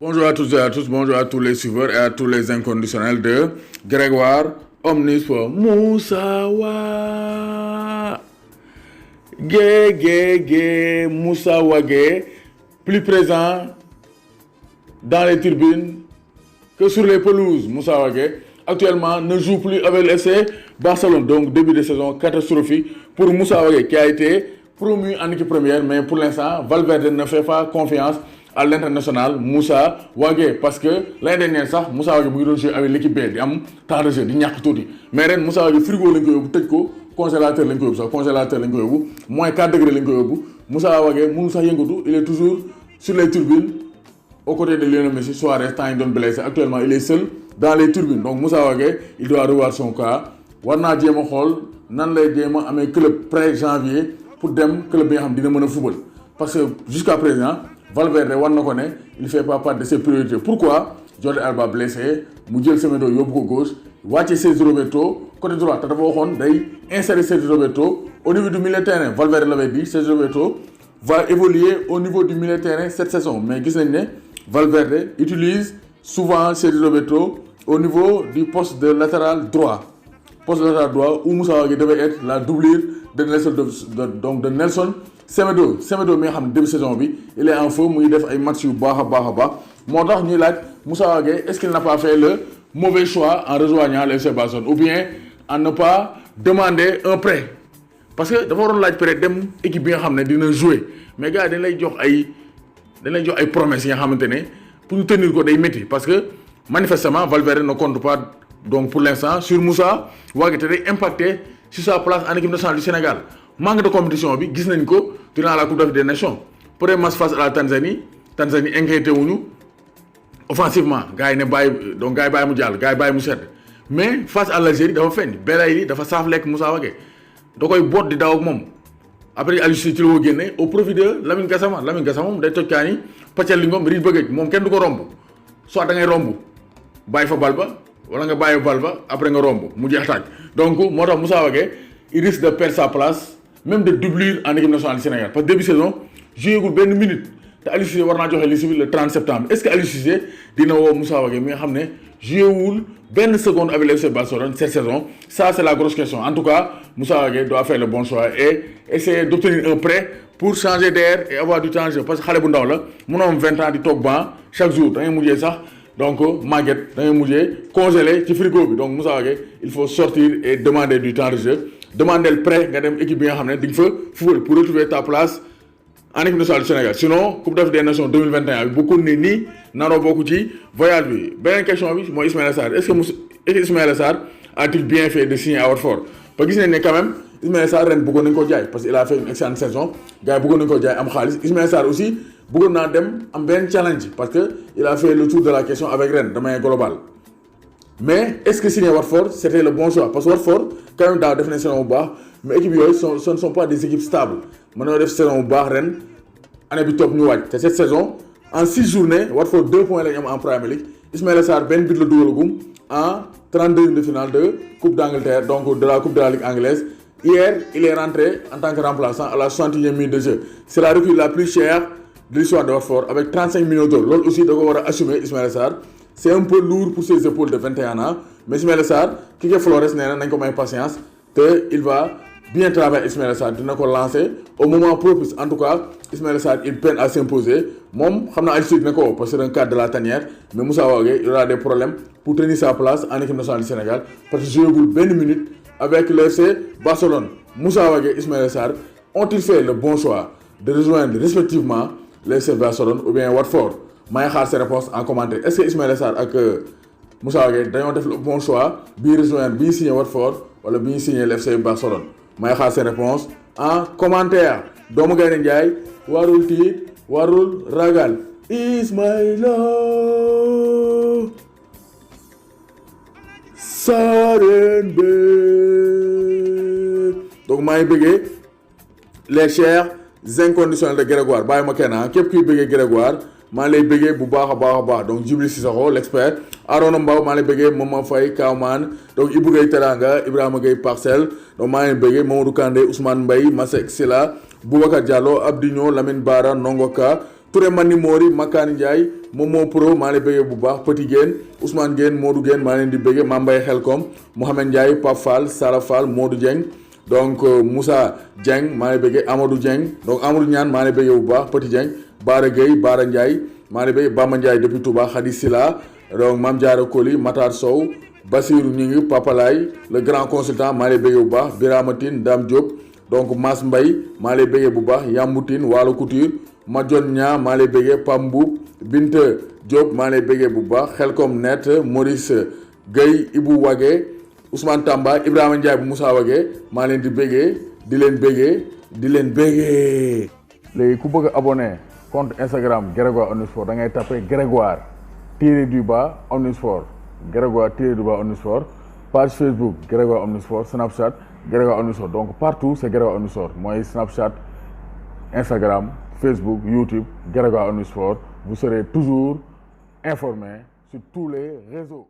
Bonjour à toutes et à tous, bonjour à tous les suiveurs et à tous les inconditionnels de Grégoire Omnisport. Moussawa Moussawa Gueye, plus présent dans les tribunes que sur les pelouses. Moussawa Gueye actuellement ne joue plus avec le FC Barcelone, donc début de saison catastrophique pour Moussawa Gueye qui a été promu en équipe première, mais pour l'instant Valverde ne fait pas confiance à l'international Moussa Wagué parce que l'année dernière sax Moussa Wagué mu ngi doon jouer avec l'équipe B di am temps de jeu di ñàkk tuuti mais ren Moussa Wagué frigo lañ ko yóbbu tëj ko congélateur lañ ko yóbbu sax congélateur lañ ko yóbbu moins 4 degrés lañ ko yóbbu Moussa Wagué mënul sax yëngatu il est toujours sur les tribunes aux côtés de Lionel Messi. Suarez temps yi doon blessé actuellement il est seul dans les tribunes, donc Moussa Wagué il doit revoir son cas war naa jéem a xool nan lay jéem a amee club près janvier pour dem club bi nga xam dina mën a football parce que jusqu'à présent Valverde war na ko ne il fait pas part de ses priorités. Pourquoi Jordi Alba blessé mu jël Semedo yóbbu ko gauche wàcce Sergio Roberto côté droit te dafa waxoon day insérer Sergio Roberto au niveau du milieu de terrain. Valverde l'avait dit, Sergio Roberto va évoluer au niveau du milieu de terrain cette saison, mais gis nañ ne Valverde utilise souvent Sergio Roberto au niveau du poste de latéral droit. Poste de latéral droit où Moussa Wagué devait être la doublure de Nelson Semedo mi nga xam ne début saison bi il est en feu muy def ay match yu baax a baax moo tax ñuy laaj Moussa Wagué est-ce qu'il n'a pas fait le mauvais choix en rejoignant le FC Barcelone ou bien en ne pas demander un prêt parce que dafa waroon laaj prêt dem équipe bi nga xam ne dina jouer mais gars yi dañ lay jox ay promesses yi nga xamante ne pour ñu tenir ko day métti parce que manifestement Valverde ne compte pas donc pour l'instant sur Moussa Wagué te day impacté sur sa place en équipe nationale du Sénégal. Manque de compétition bi gis nañ ko durant la Coupe d'Afrique des Nations. Premier match face à la Tanzanie inquiété wuñu offensivement gars yi ne bàyyi donc gars yi bàyyi mu jàll gars yi bàyyi mu sedd mais face à l'Algérie dafa feeñ Belayli dafa saaf lekk Moussa Wagué da koy boot di daw ak moom après Aliou Cissé ci la ko génne au profit de Lamine Gassama moom day toj kaani pàccal li ngoom riij bëggëj moom kenn du ko romb soit da ngay romb bàyyi fa bal ba wala nga bàyyi bal ba après nga romb mu jeex tàgg donc moo tax Moussa Wagué il risque de perdre sa place même de doublure en équipe nationale du Sénégal parce que début saison joué gul benn minute te Aliou Cissé war naa joxe liste bi le 30 septembre est-ce que Aliou Cissé dina woo Moussa Wagué mi nga xam ne joué wul benn seconde avec le FC Barcelone cette saison? Ça c'est la grosse question. En tout cas Moussa Wagué doit faire le bon choix et essayer d'obtenir un prêt pour changer d'air et avoir du temps de jeu parce que xale bu ndaw la mënoo am 20 ans di toog banc chaque jour da ngay mujjee sax donc màgget da ngay mujjee congelé ci frigo bi. Donc Moussa Wagué il faut sortir et demander du temps de jeu, demander le prêt nga dem équipe bi nga xam ne di nga fa football pour retrouver ta place en équipe nationale du Sénégal. Sinon Coupe d'Afrique des Nations 2021 bi bu ko ne nii naroo bokk ci voyage bi. Beneen question bi mooy Ismaïla Sarr est-ce que Ismaïla Sarr a-t-il bien fait de signer à Watford? Parce que gis nañ ne quand même Ismaïla Sarr ren bëggoon nañu ko jaay parce que il a fait une excellente saison gars yi bëggoon nañu ko jaay am xaalis. Ismaïla Sarr aussi bëggoon naa dem am benn challenge parce que il a fait le tour de la question avec Rennes de manière globale. Mais est-ce que signer Watford c'était le bon choix? Parce que Watford quand même daaw def na saison bu baax mais équipe yooyu ce ne sont pas des équipes stables mën na def saison bu baax ren année bi topp ñu wàcc te cette saison en 6 journées Watford 2 points la ñu am en Premier League. Ismaïla Sarr benn but la dugalagum en 32 de finale de Coupe d'Angleterre, donc de la Coupe de la Ligue anglaise. Hier il est rentré en tant que remplaçant à la 61e minute de jeu. C'est la recrue la plus chère de l'histoire de Watford avec 35 millions d'euros. Loolu aussi da ko war a assumer Ismaïla Sarr. C'est un peu lourd pour ses épaules de 21 ans mais Ismaïla Sarr Quique Flores nee na nañ ko may patience te il va bien travailler. Ismaïla Sarr dina ko lancer au moment propice. En tout cas Ismaïla Sarr il peine à s'imposer moom xam naa Aliou Cissé dina ko parce que c'est un cadre de la tanière mais Moussa Wagué il aura des problèmes pour tenir sa place en équipe nationale du Sénégal parce que joué benn minute avec le FC Barcelone. Moussa Wagué et Ismaïla Sarr ont-ils fait le bon choix de rejoindre respectivement le FC Barcelone ou bien Watford? maa ngi xaar ses réponses en commentaire. Est-ce que Ismaïla Sarr ak Moussa Wagué dañoo def le bon choix bii rejoindre bii signé Watford wala bii signé le FC Barcelone? maa ngi xaar ses réponses en commentaire. doomu Gaynde Njaay warul tiit warul ragal Ismaïla Sarr. Donc maa ngi bëggee les chers inconditionnels de Grégoire bàyyi ma kenn képp kuy bëggee Grégoire maa lay bëggee bu baax a baax donc Djibril Cissokho l'expert, Arona Mbaw maa lay bëggee Mama Faye Kawman, donc Ibou Gueye Teranga, Ibrahima Gueye Parcelles, donc maa lay bëggee Mamadou Kandé, Ousmane Mbaye, Masek Sila, Boubacar Diallo, Abdigno, Lamine Bara, Nongoka, Touré Mani Mori Makani Ndiaye Momo Pro maa lay bëggee bu baax Petit Guène Ousmane Guène Modou Guène maa leen di bëggee Mambay Xelkom Mohamed Ndiaye Pape Fall Sara Fall Modou Dieng donc Moussa Dieng maa lay bëggee Amadou Dieng donc Amadou Niane maa lay bëggee bu baax Petit Dieng Bara Gueye Bara Ndiaye maa lay bëggee Bamba Ndiaye depuis Touba Khady Sila donc Mame Diarra Koli Matar Sow Bassirou Gningue Papalay le grand consultant maa lay bëggee bu baax Birama Tine Dame Diop donc Mass Mbaye maa lay bëggee bu baax Yamboutine Waalo Couture Madione Nia maa lay bëggee Pambou Binte Diop maa lay bëggee bu baax Xelkom Net Maurice Gueye Ibou Wage Ousmane Tamba Ibrahima Ndiaye bu Moussa Wage maa leen di bëggee di leen bëggee léegi ku bëgg a abonné compte Instagram Grégoire Omnisport da ngay tapé Grégoire _du_bas Omnisport Grégoire _du_bas Omnisport page Facebook Grégoire Omnisport Snapchat Grégoire Omnisport donc partout c'est Grégoire Omnisport mooy Snapchat Instagram Facebook YouTube Grégoire Omnisport vous serez toujours informé sur tous les réseaux.